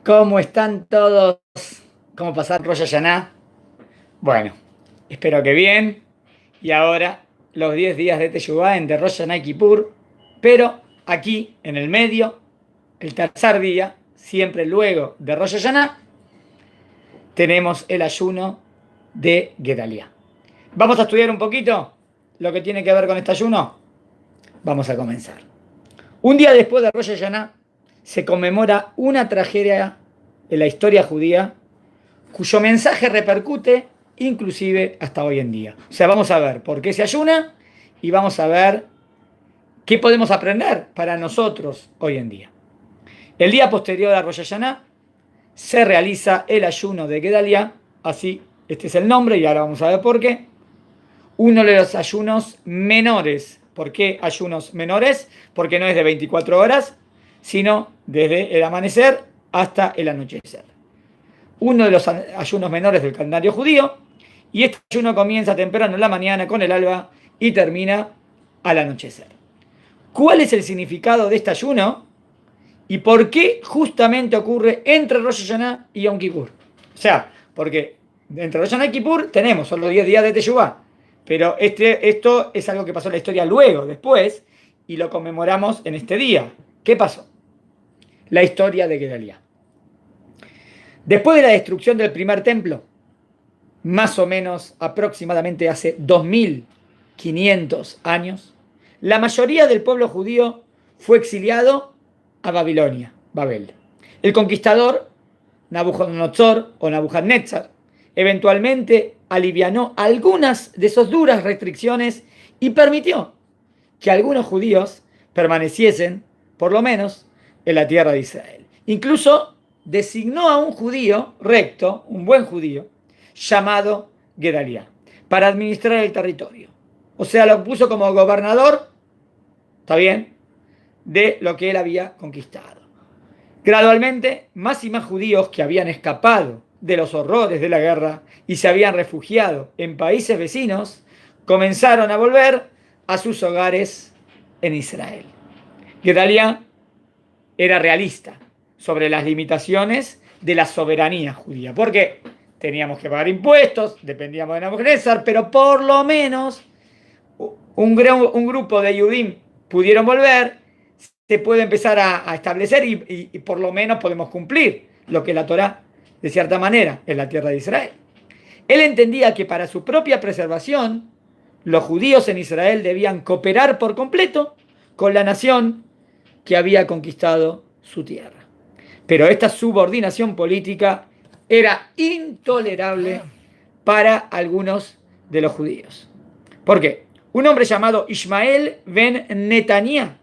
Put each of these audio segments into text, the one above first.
¿Cómo están todos? ¿Cómo pasar Rosh Hashanah? Bueno, espero que bien. Y ahora los 10 días de Teshuvá entre Rosh Hashanah y Kippur. Pero aquí, en el medio, el tercer día, siempre luego de Rosh Hashanah, tenemos el ayuno de Gedaliah. ¿Vamos a estudiar un poquito lo que tiene que ver con este ayuno? Vamos a comenzar. Un día después de Rosh Hashanah se conmemora una tragedia en la historia judía cuyo mensaje repercute inclusive hasta hoy en día. O sea, vamos a ver por qué se ayuna y vamos a ver qué podemos aprender para nosotros hoy en día. El día posterior a Rosh Hashanah se realiza el ayuno de Gedaliah, así, este es el nombre y ahora vamos a ver por qué. Uno de los ayunos menores. ¿Por qué ayunos menores? Porque no es de 24 horas, sino desde el amanecer hasta el anochecer. Uno de los ayunos menores del calendario judío, y este ayuno comienza temprano en la mañana con el alba y termina al anochecer. ¿Cuál es el significado de este ayuno? ¿Y por qué justamente ocurre entre Rosh Hashanah y Yom Kippur? O sea, porque entre Rosh Hashanah y Kippur tenemos solo 10 días de Teshuvah, pero esto es algo que pasó en la historia luego, después, y lo conmemoramos en este día. ¿Qué pasó? La historia de Gedaliah. Después de la destrucción del primer templo, más o menos aproximadamente hace 2500 años, la mayoría del pueblo judío fue exiliado a Babilonia, Babel. El conquistador, Nabucodonosor o Nabucodonosor, eventualmente alivianó algunas de sus duras restricciones y permitió que algunos judíos permaneciesen, por lo menos, en la tierra de Israel. Incluso designó a un judío recto, un buen judío, llamado Gedaliah, para administrar el territorio. O sea, lo puso como gobernador, ¿está bien?, de lo que él había conquistado. Gradualmente, más y más judíos que habían escapado de los horrores de la guerra y se habían refugiado en países vecinos, comenzaron a volver a sus hogares en Israel. Gedaliah era realista sobre las limitaciones de la soberanía judía, porque teníamos que pagar impuestos, dependíamos de Nabucodonosor, pero por lo menos un grupo de Yudim pudieron volver, se puede empezar a establecer y por lo menos podemos cumplir lo que la Torá, de cierta manera, en la tierra de Israel. Él entendía que para su propia preservación, los judíos en Israel debían cooperar por completo con la nación que había conquistado su tierra. Pero esta subordinación política era intolerable para algunos de los judíos. ¿Por qué? Un hombre llamado Ismael ben Netaniah,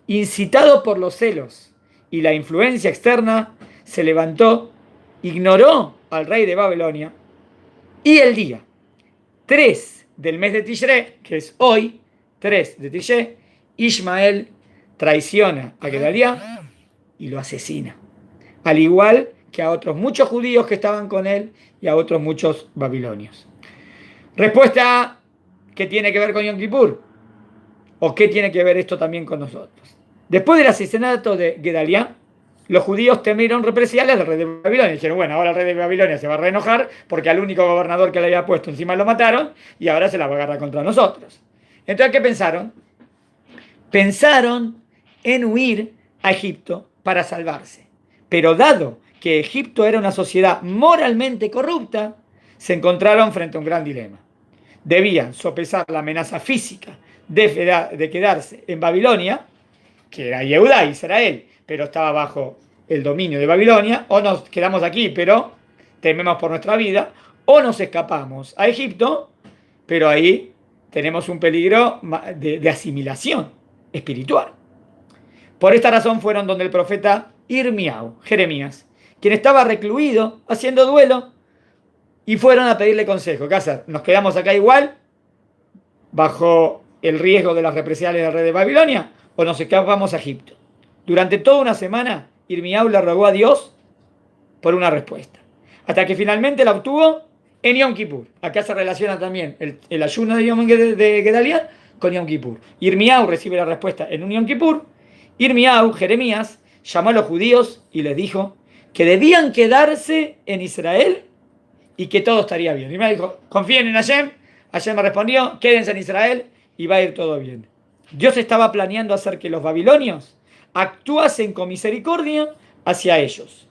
incitado por los celos y la influencia externa, se levantó, ignoró al rey de Babilonia y el día 3 del mes de Tishré, que es hoy, 3 de Tishré, Ismael traiciona a Gedaliah y lo asesina, al igual que a otros muchos judíos que estaban con él y a otros muchos babilonios. Respuesta A, ¿qué tiene que ver con Yom Kippur? ¿O qué tiene que ver esto también con nosotros? Después del asesinato de Gedaliah, los judíos temieron represalias del rey de Babilonia. Dijeron, bueno, ahora el rey de Babilonia se va a reenojar porque al único gobernador que le había puesto encima lo mataron y ahora se la va a agarrar contra nosotros. Entonces, ¿qué pensaron? Pensaron en huir a Egipto para salvarse. Pero dado que Egipto era una sociedad moralmente corrupta, se encontraron frente a un gran dilema. Debían sopesar la amenaza física de quedarse en Babilonia, que era Yehudá, Israel, pero estaba bajo el dominio de Babilonia, o nos quedamos aquí, pero tememos por nuestra vida, o nos escapamos a Egipto, pero ahí tenemos un peligro de asimilación espiritual. Por esta razón fueron donde el profeta Irmiau, Jeremías, quien estaba recluido haciendo duelo, y fueron a pedirle consejo. ¿Qué hacer? ¿Nos quedamos acá igual, bajo el riesgo de las represalias del rey de Babilonia, o nos escapamos a Egipto? Durante toda una semana, Irmiau le rogó a Dios por una respuesta, hasta que finalmente la obtuvo en Yom Kippur. Acá se relaciona también el ayuno de Gedaliah con Yom Kippur. Irmiau recibe la respuesta en un Yom Kippur. Irmiau, Jeremías, llamó a los judíos y les dijo que debían quedarse en Israel y que todo estaría bien. Y me dijo, confíen en Hashem. Hashem me respondió, quédense en Israel y va a ir todo bien. Dios estaba planeando hacer que los babilonios actuasen con misericordia hacia ellos.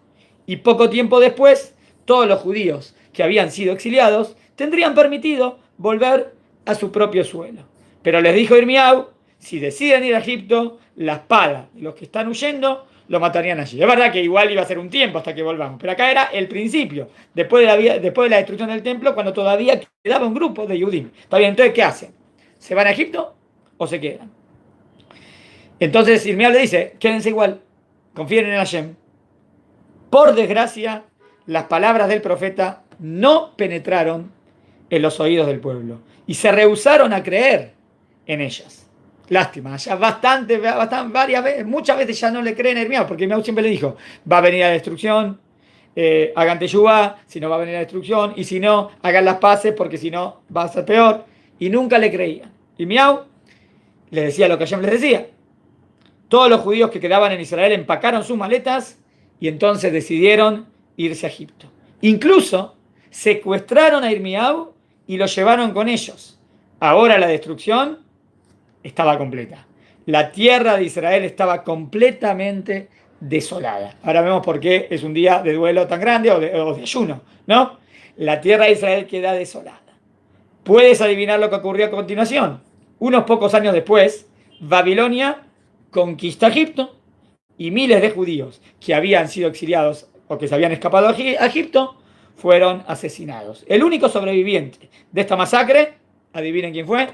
Y poco tiempo después, todos los judíos que habían sido exiliados tendrían permitido volver a su propio suelo. Pero les dijo Irmiau, si deciden ir a Egipto, la espada de los que están huyendo lo matarían allí. Es verdad que igual iba a ser un tiempo hasta que volvamos, pero acá era el principio, después de la destrucción del templo, cuando todavía quedaba un grupo de Yudim. Está bien, entonces, ¿qué hacen? ¿Se van a Egipto o se quedan? Entonces Irmiau le dice, quédense igual, confíen en Hashem. Por desgracia, las palabras del profeta no penetraron en los oídos del pueblo y se rehusaron a creer en ellas. Lástima, ya bastante, varias veces, muchas veces ya no le creen a Irmiau, porque Irmiau siempre le dijo, va a venir la destrucción, hagan teshuvá, si no va a venir la destrucción, y si no, hagan las paces, porque si no, va a ser peor, y nunca le creían. Irmiau les decía lo que Hashem les decía. Todos los judíos que quedaban en Israel empacaron sus maletas y entonces decidieron irse a Egipto. Incluso secuestraron a Irmiau y lo llevaron con ellos. Ahora la destrucción estaba completa. La tierra de Israel estaba completamente desolada. Ahora vemos por qué es un día de duelo tan grande o de ayuno, ¿no? La tierra de Israel queda desolada. ¿Puedes adivinar lo que ocurrió a continuación? Unos pocos años después, Babilonia conquista Egipto y miles de judíos que habían sido exiliados o que se habían escapado a Egipto fueron asesinados. El único sobreviviente de esta masacre, adivinen quién fue,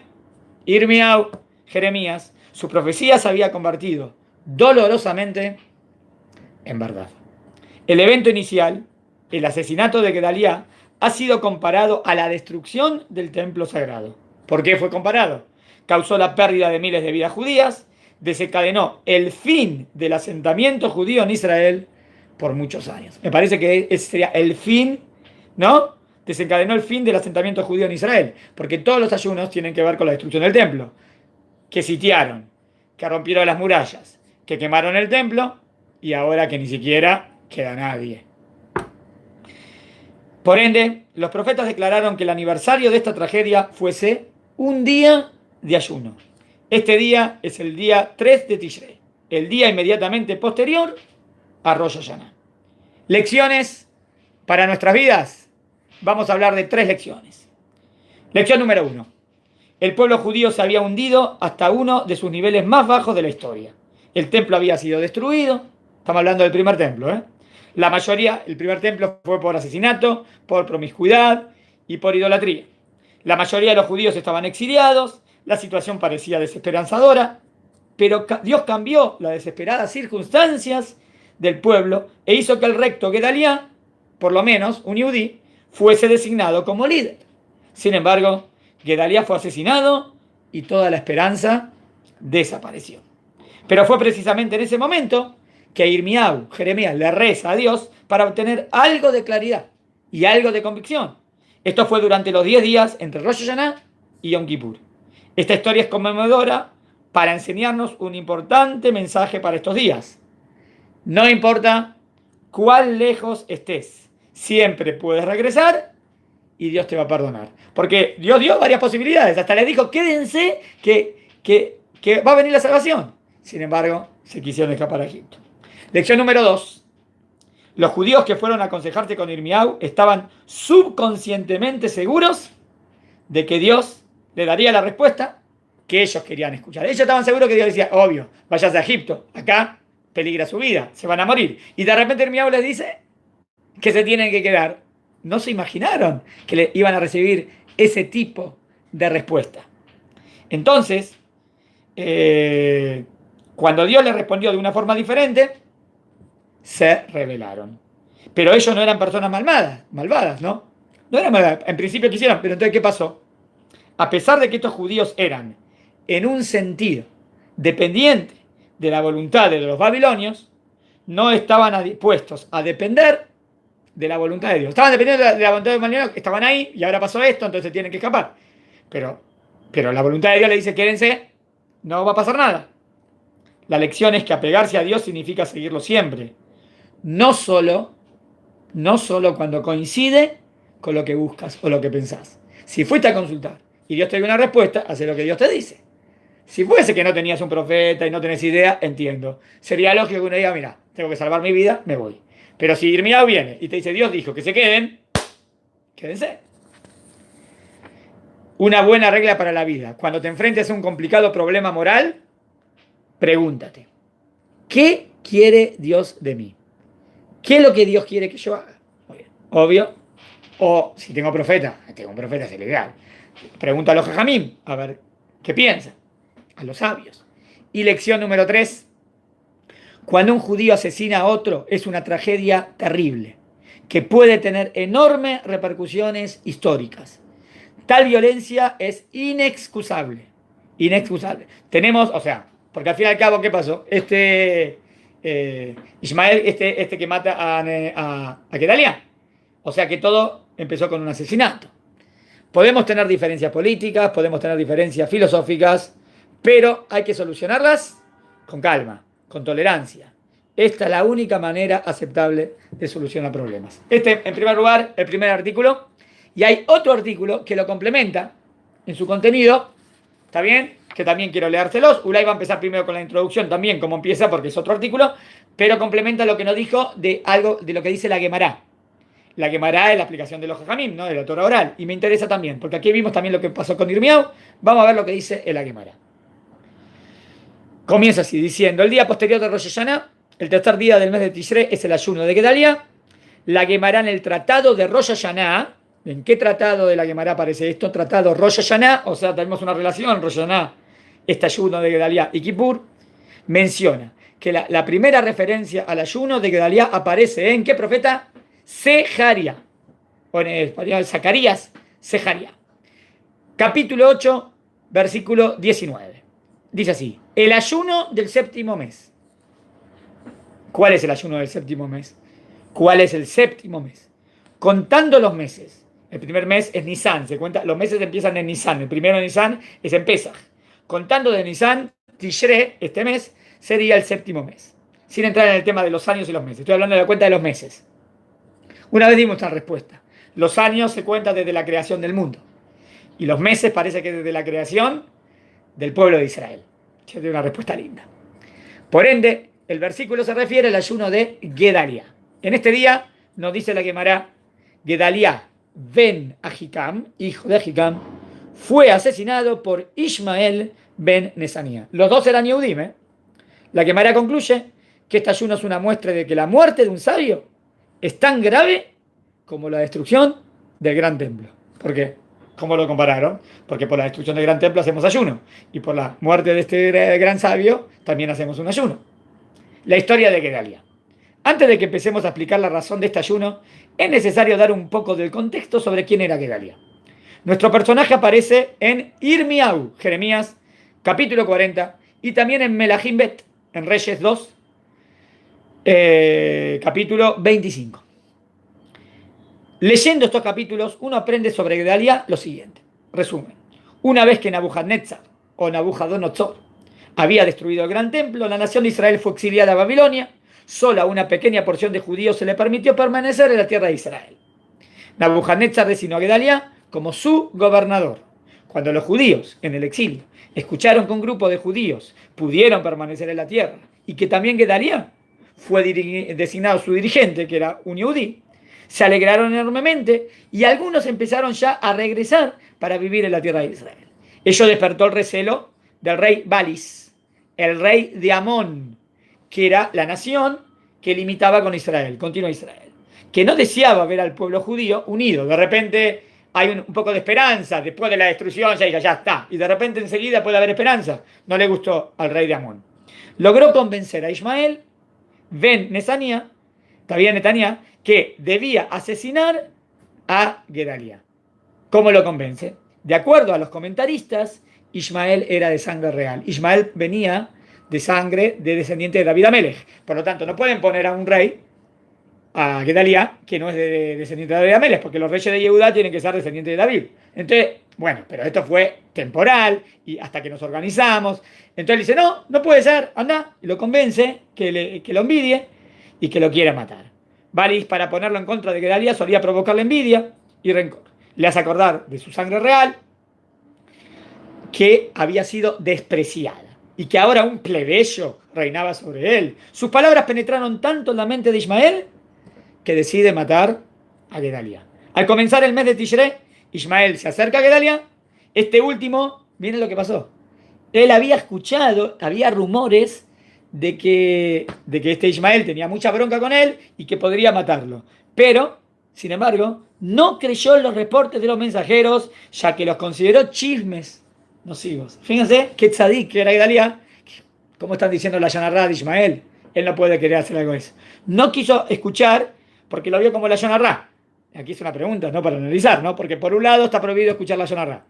Irmiau, Jeremías. Su profecía se había convertido dolorosamente en verdad. El evento inicial, el asesinato de Gedaliah, ha sido comparado a la destrucción del templo sagrado. ¿Por qué fue comparado? Causó la pérdida de miles de vidas judías, desencadenó el fin del asentamiento judío en Israel por muchos años. Me parece que ese sería el fin, ¿no? Desencadenó el fin del asentamiento judío en Israel, porque todos los ayunos tienen que ver con la destrucción del templo. Que sitiaron, que rompieron las murallas, que quemaron el templo y ahora que ni siquiera queda nadie. Por ende, los profetas declararon que el aniversario de esta tragedia fuese un día de ayuno. Este día es el día 3 de Tishrei, el día inmediatamente posterior a Rosh Hashanah. Lecciones para nuestras vidas. Vamos a hablar de 3 lecciones. Lección número 1. El pueblo judío se había hundido hasta uno de sus niveles más bajos de la historia. El templo había sido destruido. Estamos hablando del primer templo, ¿eh? La mayoría, el primer templo fue por asesinato, por promiscuidad y por idolatría. La mayoría de los judíos estaban exiliados, la situación parecía desesperanzadora, pero Dios cambió las desesperadas circunstancias del pueblo e hizo que el recto Gedaliah, por lo menos un yudí, fuese designado como líder. Sin embargo, Gedaliah fue asesinado y toda la esperanza desapareció. Pero fue precisamente en ese momento que Irmiau, Jeremías, le reza a Dios para obtener algo de claridad y algo de convicción. Esto fue durante los 10 días entre Rosh Hashanah y Yom Kippur. Esta historia es conmovedora para enseñarnos un importante mensaje para estos días. No importa cuán lejos estés, siempre puedes regresar y Dios te va a perdonar. Porque Dios dio varias posibilidades. Hasta le dijo, quédense que va a venir la salvación. Sin embargo, se quisieron escapar a Egipto. Lección número 2. Los judíos que fueron a aconsejarse con Irmiau estaban subconscientemente seguros de que Dios le daría la respuesta que ellos querían escuchar. Ellos estaban seguros que Dios decía, obvio, váyanse a Egipto, acá peligra su vida, se van a morir. Y de repente Irmiau les dice que se tienen que quedar. No se imaginaron que le iban a recibir ese tipo de respuesta. Entonces, cuando Dios les respondió de una forma diferente, se rebelaron. Pero ellos no eran personas malvadas, ¿no? No eran malvadas. En principio quisieron, pero entonces, ¿qué pasó? A pesar de que estos judíos eran, en un sentido, dependientes de la voluntad de los babilonios, no estaban dispuestos a depender de la voluntad de Dios. Estaban dependiendo de la voluntad de los babilonios, estaban ahí y ahora pasó esto, entonces tienen que escapar. Pero la voluntad de Dios le dice, quédense, no va a pasar nada. La lección es que apegarse a Dios significa seguirlo siempre. No solo no solo cuando coincide con lo que buscas o lo que pensás. Si fuiste a consultar y Dios te dio una respuesta, hace lo que Dios te dice. Si fuese que no tenías un profeta y no tenés idea, entiendo. Sería lógico que uno diga, mira, tengo que salvar mi vida, me voy. Pero si Irmiao viene y te dice, Dios dijo que se queden, quédense. Una buena regla para la vida. Cuando te enfrentes a un complicado problema moral, pregúntate, ¿qué quiere Dios de mí? ¿Qué es lo que Dios quiere que yo haga? Muy bien. Obvio. O si tengo un profeta, es ilegal. Pregunta a los jajamim, a ver qué piensan. A los sabios. Y lección número 3. Cuando un judío asesina a otro, es una tragedia terrible, que puede tener enormes repercusiones históricas. Tal violencia es inexcusable. Inexcusable. Tenemos, o sea, porque al fin y al cabo, ¿qué pasó? Ismael, este que mata a Gedalia. O sea que todo empezó con un asesinato. Podemos tener diferencias políticas, podemos tener diferencias filosóficas, pero hay que solucionarlas con calma, con tolerancia. Esta es la única manera aceptable de solucionar problemas. Este, en primer lugar, el primer artículo. Y hay otro artículo que lo complementa en su contenido. ¿Está bien? Que también quiero leérselos. Ulay va a empezar primero con la introducción también, como empieza, porque es otro artículo, pero complementa lo que nos dijo de algo de lo que dice la Gemara. La Gemara es la aplicación de los Jajamim, ¿no? De la Torah oral. Y me interesa también, porque aquí vimos también lo que pasó con Irmiao. Vamos a ver lo que dice la Gemara. Comienza así, diciendo, el día posterior de Rosh Hashanah, el tercer día del mes de Tishrei, es el ayuno de Gedalia. La Gemara en el tratado de Rosh Hashanah. ¿En qué tratado de la Gemara aparece esto? Tratado Rosh Hashanah, o sea, tenemos una relación, Rosh Hashanah, este ayuno de Gedalia y Kippur, menciona que la primera referencia al ayuno de Gedalia aparece en ¿qué profeta? Sejaría, o en español Zacarías, Sejaría. Capítulo 8, versículo 19. Dice así, el ayuno del séptimo mes. ¿Cuál es el ayuno del séptimo mes? ¿Cuál es el séptimo mes? Contando los meses. El primer mes es Nisan, se cuenta, los meses empiezan en Nisan. El primero de Nisan es en Pesach. Contando de Nisan, Tishrei, este mes, sería el séptimo mes. Sin entrar en el tema de los años y los meses. Estoy hablando de la cuenta de los meses. Una vez dimos esta respuesta. Los años se cuentan desde la creación del mundo. Y los meses parece que desde la creación del pueblo de Israel. Yo tengo una respuesta linda. Por ende, el versículo se refiere al ayuno de Gedalia. En este día nos dice la Gemara, Gedalia ben Ahikam, hijo de Ahikam, fue asesinado por Ismael ben Nesania. Los dos eran Yehudim, ¿eh? La Gemara concluye que este ayuno es una muestra de que la muerte de un sabio es tan grave como la destrucción del gran templo. ¿Por qué? ¿Cómo lo compararon? Porque por la destrucción del gran templo hacemos ayuno. Y por la muerte de este gran sabio también hacemos un ayuno. La historia de Gedalia. Antes de que empecemos a explicar la razón de este ayuno, es necesario dar un poco del contexto sobre quién era Gedalia. Nuestro personaje aparece en Irmiau, Jeremías, capítulo 40, y también en Melahim Bet, en Reyes 2, capítulo 25. Leyendo estos capítulos, uno aprende sobre Gedalia lo siguiente. Resumen. Una vez que Nabucodonosor o Nabucodonosor había destruido el gran templo, la nación de Israel fue exiliada a Babilonia. Solo a una pequeña porción de judíos se le permitió permanecer en la tierra de Israel. Nabucodonosor designó a Gedalia como su gobernador. Cuando los judíos, en el exilio, escucharon que un grupo de judíos pudieron permanecer en la tierra y que también Gedalia fue designado su dirigente, que era un yudí, se alegraron enormemente y algunos empezaron ya a regresar para vivir en la tierra de Israel. Ello despertó el recelo del rey Balis, el rey de Amón, que era la nación que limitaba con Israel, continua Israel, que no deseaba ver al pueblo judío unido. De repente hay un poco de esperanza, después de la destrucción ya está, y de repente enseguida puede haber esperanza. No le gustó al rey de Amón. Logró convencer a Ismael ben Nesania, que debía asesinar a Gedalia. ¿Cómo lo convence? De acuerdo a los comentaristas, Ismael era de sangre real. Ismael venía de sangre de descendiente de David Amelech. Por lo tanto, no pueden poner a un rey, a Gedalia, que no es de descendiente de David Amelech, porque los reyes de Yehudá tienen que ser descendientes de David. Entonces, bueno, pero esto fue temporal y hasta que nos organizamos. Entonces dice, no puede ser, anda, y lo convence que lo envidie y que lo quiera matar. Balis, para ponerlo en contra de Gedalía, solía provocarle envidia y rencor. Le hace acordar de su sangre real, que había sido despreciada y que ahora un plebeyo reinaba sobre él. Sus palabras penetraron tanto en la mente de Ismael que decide matar a Gedalía. Al comenzar el mes de Tishrei, Ismael se acerca a Gedalía. Este último, miren lo que pasó. Él había escuchado, había rumores de que este Ismael tenía mucha bronca con él y que podría matarlo. Pero, sin embargo, no creyó en los reportes de los mensajeros, ya que los consideró chismes nocivos. Fíjense qué tzadik que era Gedalía, como están diciendo la Yonará de Ismael. Él no puede querer hacer algo de eso. No quiso escuchar porque lo vio como la Yonará. Aquí es una pregunta, ¿no? Para analizar, ¿no? Porque por un lado está prohibido escuchar la Yonará.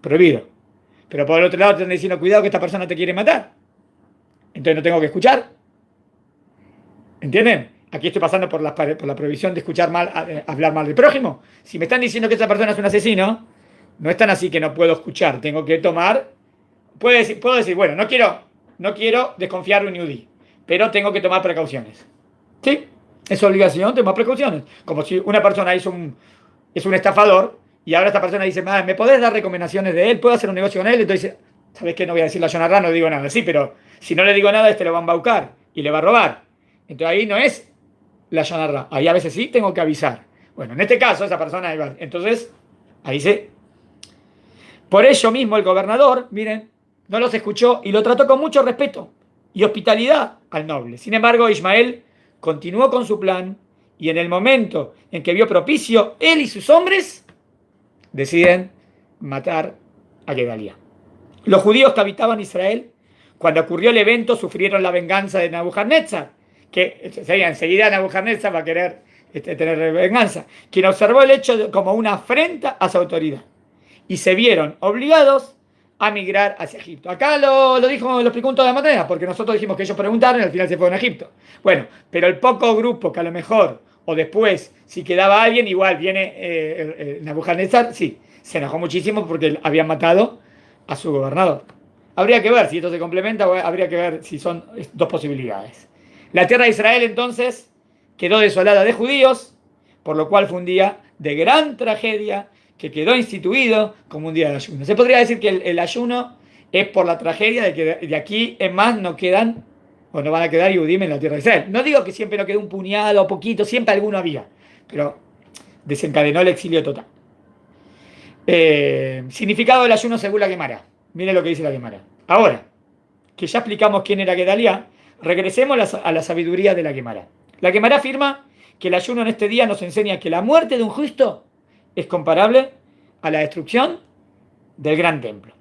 Prohibido. Pero por el otro lado te están diciendo, cuidado que esta persona te quiere matar. Entonces no tengo que escuchar. ¿Entienden? Aquí estoy pasando por la prohibición de escuchar mal, hablar mal del prójimo. Si me están diciendo que esa persona es un asesino, no es tan así que no puedo escuchar. Tengo que tomar. Puedo decir, bueno, no quiero desconfiar de un yudí, pero tengo que tomar precauciones. ¿Sí? Es obligación tomar precauciones. Como si una persona es un estafador y ahora esta persona dice, ¿me podés dar recomendaciones de él? ¿Puedo hacer un negocio con él? Entonces, ¿sabes qué? No voy a decir la Yonará, no digo nada. Sí, pero si no le digo nada, lo va a embaucar y le va a robar. Entonces ahí no es la Yonará. Ahí a veces sí tengo que avisar. Bueno, en este caso, esa persona iba. Entonces, ahí se. Por ello mismo, el gobernador, miren, no los escuchó y lo trató con mucho respeto y hospitalidad al noble. Sin embargo, Ismael continuó con su plan y en el momento en que vio propicio, él y sus hombres deciden matar a Gedalía. Los judíos que habitaban Israel, cuando ocurrió el evento, sufrieron la venganza de Nabucodonosor, que enseguida Nabucodonosor va a querer tener venganza, quien observó el hecho como una afrenta a su autoridad y se vieron obligados a migrar hacia Egipto. Acá lo explicó un todo de manera, porque nosotros dijimos que ellos preguntaron y al final se fueron a Egipto. Bueno, pero el poco grupo que a lo mejor, o después, si quedaba alguien, igual viene Nabucodonosor, sí, se enojó muchísimo porque habían matado a su gobernador. Habría que ver si esto se complementa, habría que ver si son dos posibilidades. La tierra de Israel entonces quedó desolada de judíos, por lo cual fue un día de gran tragedia que quedó instituido como un día de ayuno. Se podría decir que el ayuno es por la tragedia de que de aquí en más no quedan o no van a quedar Yehudim en la tierra de Israel. No digo que siempre no quedó un puñado o poquito, siempre alguno había, pero desencadenó el exilio total. Significado del ayuno según la Gemara. Miren lo que dice la Gemara. Ahora, que ya explicamos quién era Gedalía, regresemos a la sabiduría de la Gemara. La Gemara afirma que el ayuno en este día nos enseña que la muerte de un justo es comparable a la destrucción del gran templo.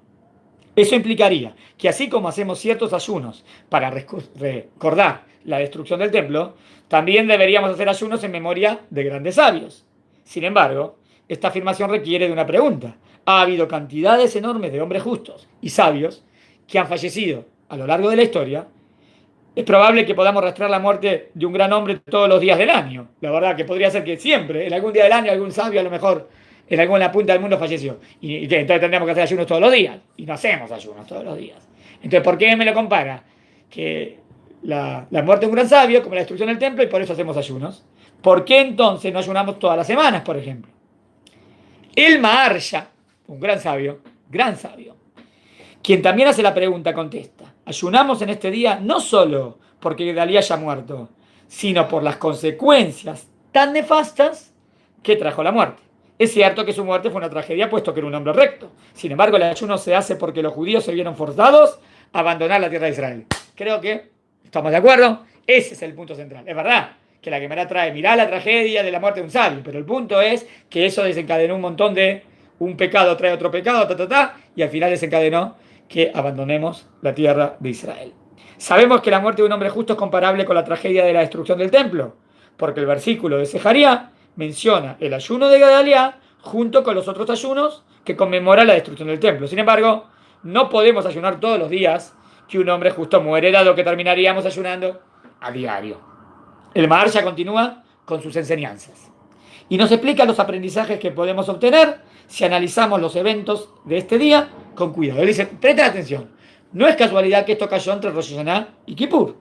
Eso implicaría que así como hacemos ciertos ayunos para recordar la destrucción del templo, también deberíamos hacer ayunos en memoria de grandes sabios. Sin embargo, esta afirmación requiere de una pregunta. Ha habido cantidades enormes de hombres justos y sabios que han fallecido a lo largo de la historia. Es probable que podamos rastrear la muerte de un gran hombre todos los días del año. La verdad que podría ser que siempre, en algún día del año, algún sabio a lo mejor en alguna punta del mundo falleció. Y que entonces tendríamos que hacer ayunos todos los días. Y no hacemos ayunos todos los días. Entonces, ¿por qué me lo compara? Que la muerte de un gran sabio, como la destrucción del templo, y por eso hacemos ayunos. ¿Por qué entonces no ayunamos todas las semanas, por ejemplo? El Maharsha, un gran sabio, quien también hace la pregunta, contesta: ayunamos en este día no solo porque Gedalía haya muerto, sino por las consecuencias tan nefastas que trajo la muerte. Es cierto que su muerte fue una tragedia, puesto que era un hombre recto. Sin embargo, el ayuno se hace porque los judíos se vieron forzados a abandonar la tierra de Israel. Creo que estamos de acuerdo. Ese es el punto central. Es verdad que la Gemara trae, mirá la tragedia de la muerte de un sabio, pero el punto es que eso desencadenó un montón de un pecado trae otro pecado, y al final desencadenó que abandonemos la tierra de Israel. Sabemos que la muerte de un hombre justo es comparable con la tragedia de la destrucción del templo, porque el versículo de Sejaría menciona el ayuno de Gedalía junto con los otros ayunos que conmemoran la destrucción del templo. Sin embargo, no podemos ayunar todos los días que un hombre justo muere, dado que terminaríamos ayunando a diario. El Maharsha continúa con sus enseñanzas y nos explica los aprendizajes que podemos obtener si analizamos los eventos de este día con cuidado. Él dice, presten atención, no es casualidad que esto cayó entre Rosh Hashanah y Kippur.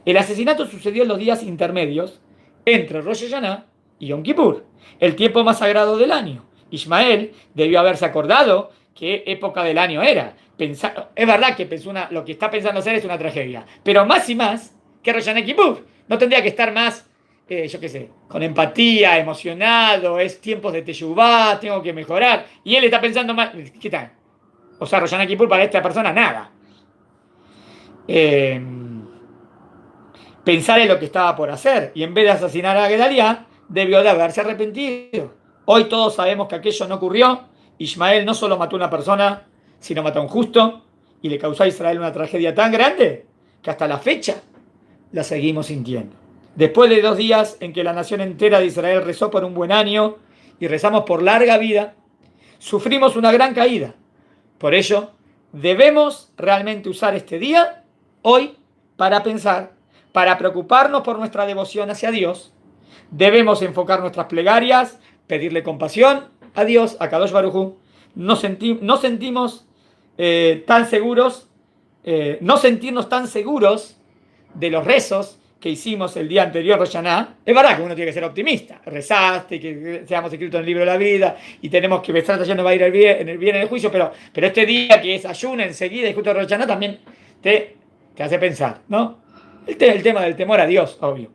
El asesinato sucedió en los días intermedios entre Rosh Hashanah y Yom Kippur, el tiempo más sagrado del año. Ismael debió haberse acordado qué época del año era. Es verdad que lo que está pensando hacer es una tragedia, pero más y más que Rosh Hashanah y Kippur. No tendría que estar más, yo qué sé, con empatía, emocionado, es tiempos de Teshuvá, tengo que mejorar. Y él está pensando más, ¿qué tal? O sea, Rosh Hashanah y Kippur para esta persona, nada. Pensar en lo que estaba por hacer y en vez de asesinar a Gedaliah, debió de haberse arrepentido. Hoy todos sabemos que aquello no ocurrió. Ismael no solo mató a una persona, sino mató a un justo y le causó a Israel una tragedia tan grande que hasta la fecha la seguimos sintiendo. Después de 2 días en que la nación entera de Israel rezó por un buen año y rezamos por larga vida, sufrimos una gran caída. Por ello, debemos realmente usar este día, hoy, para pensar, para preocuparnos por nuestra devoción hacia Dios. Debemos enfocar nuestras plegarias, pedirle compasión a Dios, a Kadosh Baruj Hu. No sentimos tan seguros, no sentirnos tan seguros de los rezos que hicimos el día anterior, Rosh Hashanah. Es verdad que uno tiene que ser optimista. Rezaste, que seamos escritos en el libro de la vida y tenemos que besar ya no va a ir en el juicio, pero este día que es ayuno enseguida y justo Rosh Hashanah también te hace pensar, ¿no? El tema del temor a Dios, obvio.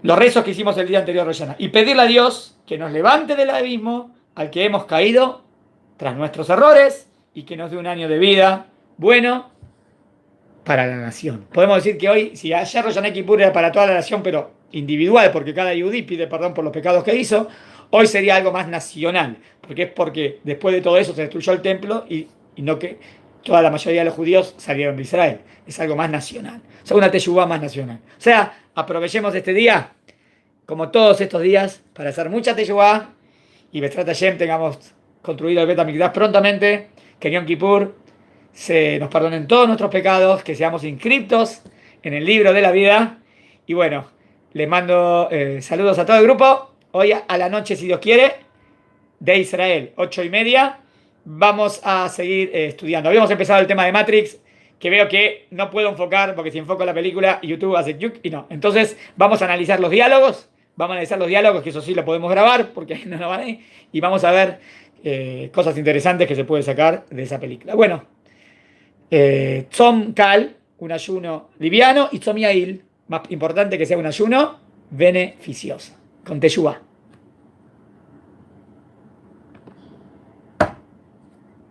Los rezos que hicimos el día anterior, Rosh Hashanah. Y pedirle a Dios que nos levante del abismo al que hemos caído tras nuestros errores y que nos dé un año de vida bueno para la nación. Podemos decir que hoy, si ayer Rosh Hashanah y Kippur era para toda la nación, pero individual, porque cada yudí pide perdón por los pecados que hizo, hoy sería algo más nacional, porque después de todo eso se destruyó el templo y no que toda la mayoría de los judíos salieron de Israel. Es algo más nacional. O sea, una teshuvá más nacional. O sea, aprovechemos este día, como todos estos días, para hacer mucha teshuvá y Bezrat Hashem tengamos construido el Bet HaMikdash prontamente, que en Yom Kippur se nos perdonen todos nuestros pecados, que seamos inscriptos en el libro de la vida. Y bueno, les mando saludos a todo el grupo. Hoy a la noche, si Dios quiere, de Israel, 8:30, vamos a seguir estudiando. Habíamos empezado el tema de Matrix, que veo que no puedo enfocar, porque si enfoco la película, YouTube hace yuk y no. Entonces, vamos a analizar los diálogos, que eso sí lo podemos grabar, porque no nos van a ir, y vamos a ver cosas interesantes que se puede sacar de esa película. Bueno, Tzom Kal, un ayuno liviano, y Tzom Yail, más importante que sea un ayuno beneficioso, con Teshuvah.